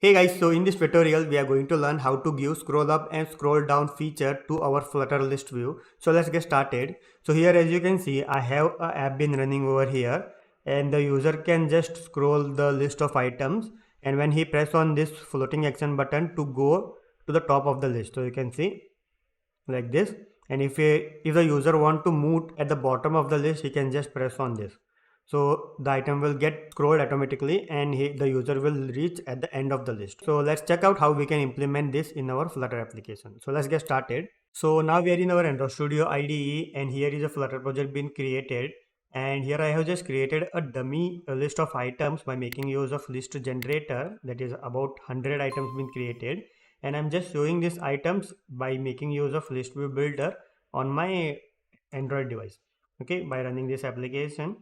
Hey guys, so in this tutorial we are going to learn how to give scroll up and scroll down feature to our Flutter list view. So let's get started. So here as you can see I have a app been running over here and the user can just scroll the list of items, and when he press on this floating action button to go to the top of the list, so you can see like this. And if the user want to move at the bottom of the list, he can just press on this, so the item will get scrolled automatically and the user will reach at the end of the list. So let's check out how we can implement this in our Flutter application. So let's get started. So now we are in our Android Studio IDE and here is a Flutter project being created, and here I have just created a dummy list of items by making use of list generator. That is about 100 items been created, and I'm just showing these items by making use of ListView builder on my Android device. Okay, by running this application,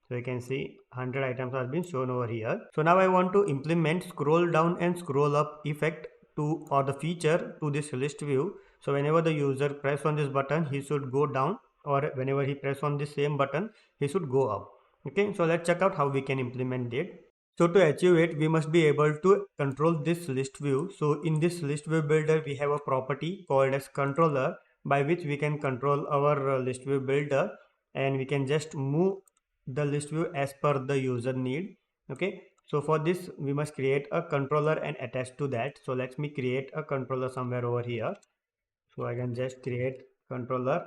so you can see 100 items have been shown over here. So now I want to implement scroll down and scroll up effect to, or the feature to this list view. So whenever the user press on this button, he should go down, or whenever he press on the same button, he should go up. Okay, so let's check out how we can implement it. So to achieve it, we must be able to control this list view. So in this list view builder, we have a property called as controller, by which we can control our list view builder, and we can just move the list view as per the user need. Okay, so for this we must create a controller and attach to that. So let me create a controller somewhere over here. So I can just create controller.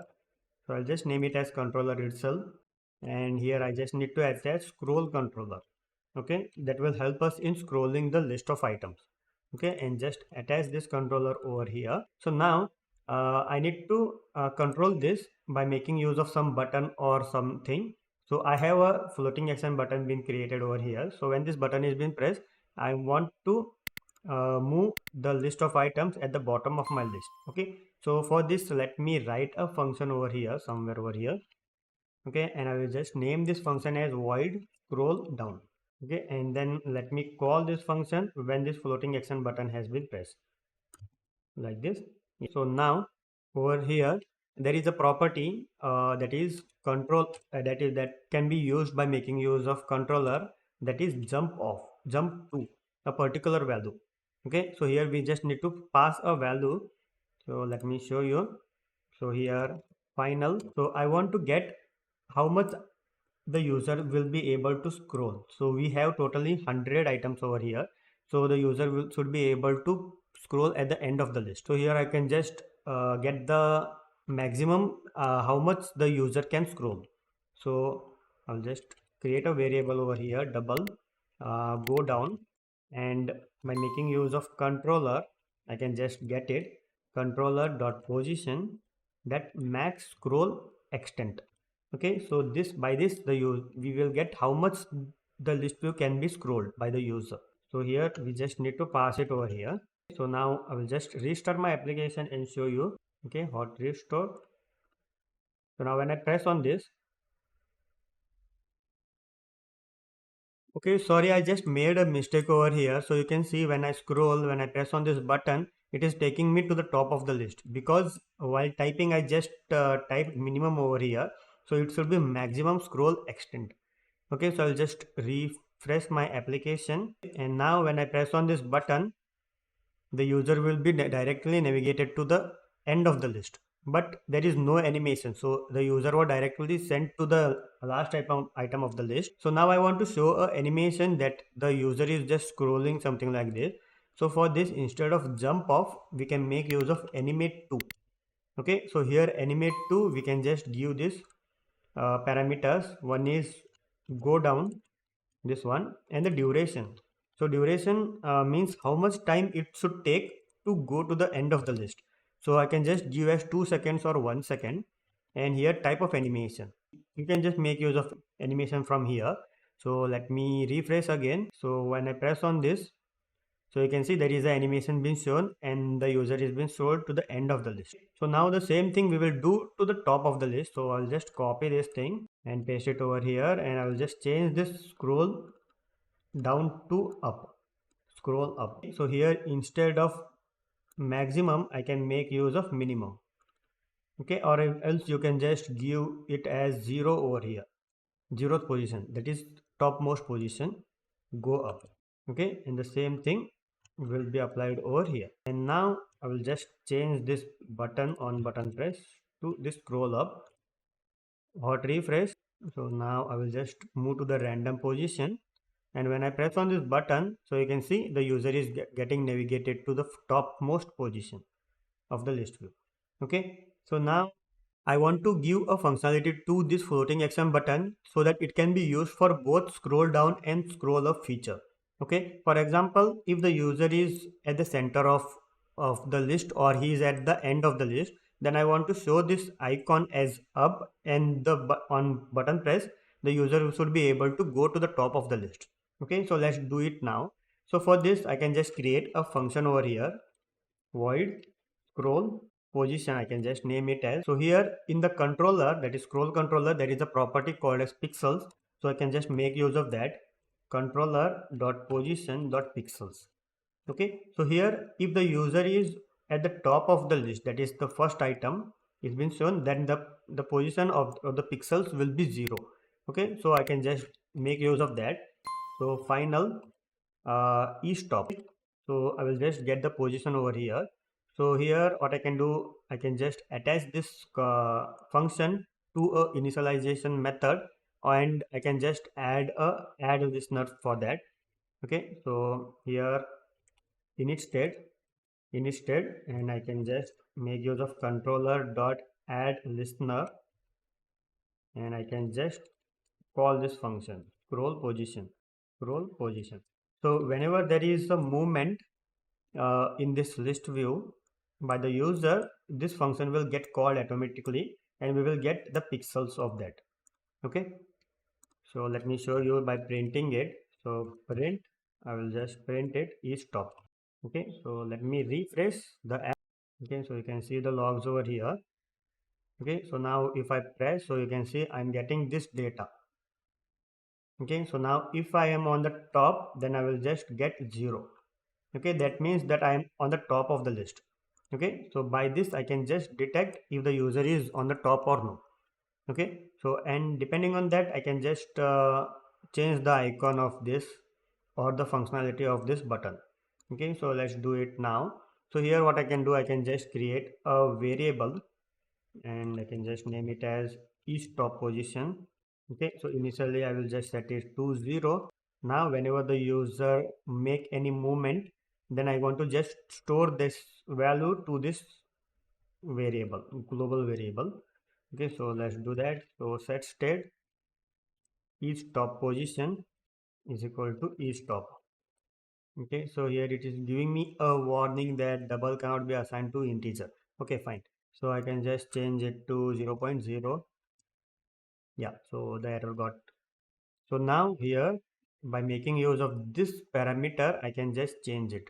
So I'll just name it as controller itself, and here I just need to attach scroll controller. Okay, that will help us in scrolling the list of items. Okay, and just attach this controller over here. So now I need to control this by making use of some button or something. So I have a floating action button being created over here. So when this button is being pressed, I want to move the list of items at the bottom of my list. Okay, so for this let me write a function over here, somewhere over here. Okay, and I will just name this function as void scroll down. Okay, and then let me call this function when this floating action button has been pressed, like this. So now over here there is a property that is control that can be used by making use of controller, that is jump to a particular value. Okay, so here we just need to pass a value. So let me show you. So here final, so I want to get how much the user will be able to scroll. So we have totally 100 items over here, so the user should be able to scroll at the end of the list. So here I can just get the maximum how much the user can scroll. So I'll just create a variable over here, double go down, and by making use of controller I can just get it, controller dot position that max scroll extent. Okay, so this by this we will get how much the list view can be scrolled by the user. So here we just need to pass it over here. So now I will just restart my application and show you. Okay, hot restore. So now when I press on this, okay, sorry, I just made a mistake over here. So you can see when I scroll, when I press on this button, it is taking me to the top of the list, because while typing I just typed minimum over here, so it should be maximum scroll extent. Okay, so I'll just refresh my application, and now when I press on this button, the user will be directly navigated to the end of the list, but there is no animation, so the user was directly sent to the last item of the list. So now I want to show a animation that the user is just scrolling something like this. So for this, instead of jump off, we can make use of animate to. Okay, so here animate to, we can just give this parameters. One is go down, this one, and the duration. So duration means how much time it should take to go to the end of the list. So I can just give as 2 seconds or 1 second, and here type of animation, you can just make use of animation from here. So let me refresh again. So when I press on this, so you can see there is an animation being shown and the user is being scrolled to the end of the list. So now the same thing we will do to the top of the list. So I'll just copy this thing and paste it over here, and I will just change this scroll down to up, scroll up. So here instead of maximum I can make use of minimum. Okay, or else you can just give it as 0 over here, 0th position, that is topmost position, go up. Okay, and the same thing will be applied over here. And now I will just change this button on button press to this scroll up, hot refresh. So now I will just move to the random position, and when I press on this button, so you can see the user is getting navigated to the topmost position of the list view. Okay, so now I want to give a functionality to this floating action button so that it can be used for both scroll down and scroll up feature. Okay, for example, if the user is at the center of the list or he is at the end of the list, then I want to show this icon as up, and on button press the user should be able to go to the top of the list. Okay, so let's do it now. So for this I can just create a function over here, void scroll position. I can just name it as, so here in the controller, that is scroll controller, there is a property called as pixels. So I can just make use of that, controller dot position dot pixels. Okay, so here if the user is at the top of the list, that is the first item is been shown, then the position of the pixels will be 0. Okay, so I can just make use of that. So final stop. So I will just get the position over here. So here what I can do, I can just attach this function to a initialization method, and I can just add a listener for that. Okay, so here init state, and I can just make use of controller dot add listener, and I can just call this function scroll position. So whenever there is a movement in this list view by the user, this function will get called automatically and we will get the pixels of that. Okay, so let me show you by printing it. So print, I will just print it is stop. Okay, so let me refresh the app. Okay, so you can see the logs over here. Okay, so now if I press, so you can see I'm getting this data. Okay, so now if I am on the top, then I will just get 0. Okay, that means that I am on the top of the list. Okay, so by this I can just detect if the user is on the top or no. Okay, so and depending on that I can just change the icon of this or the functionality of this button. Okay, so let's do it now. So here what I can do, I can just create a variable and I can just name it as stop position. Okay, so initially I will just set it to 0. Now whenever the user make any movement, then I want to just store this value to this variable, global variable. Okay, so let's do that. So set state stop position is equal to stop. Okay, so here it is giving me a warning that double cannot be assigned to integer. Okay, fine. So I can just change it to 0.0. Yeah, so the error got. So now here by making use of this parameter, I can just change it,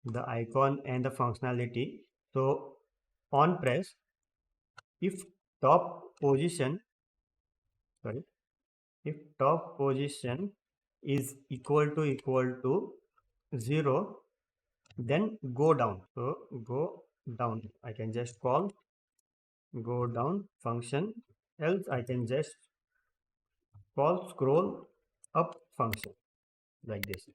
the icon and the functionality. So on press, if top position, sorry, if top position is equal to 0, then go down. So go down. I can just call go down function. Else I can just call scroll up function like this.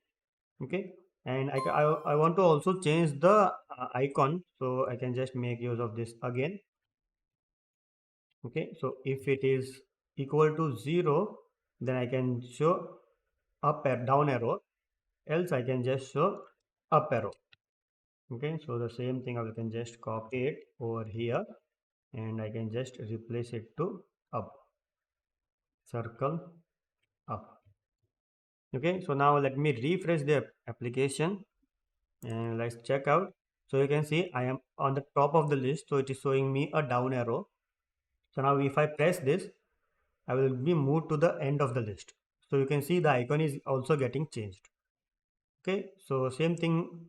Okay, and I want to also change the icon, so I can just make use of this again. Okay, so if it is equal to 0, then I can show up or down arrow, else I can just show up arrow. Okay, so the same thing I can just copy it over here and I can just replace it to up, circle up. Okay, so now let me refresh the application and let's check out. So you can see I am on the top of the list, so it is showing me a down arrow. So now if I press this, I will be moved to the end of the list. So you can see the icon is also getting changed. Okay, so same thing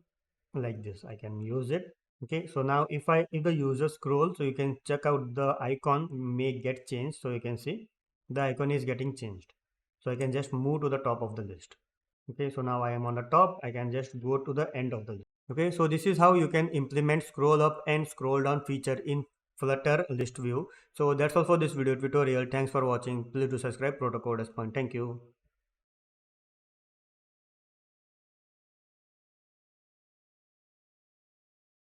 like this I can use it. Okay, so now if the user scroll, so you can check out the icon may get changed. So you can see the icon is getting changed. So I can just move to the top of the list. Okay, so now I am on the top, I can just go to the end of the list. Okay, so this is how you can implement scroll up and scroll down feature in Flutter ListView. So that's all for this video tutorial. Thanks for watching. Please do subscribe. Protocol Point. Thank you.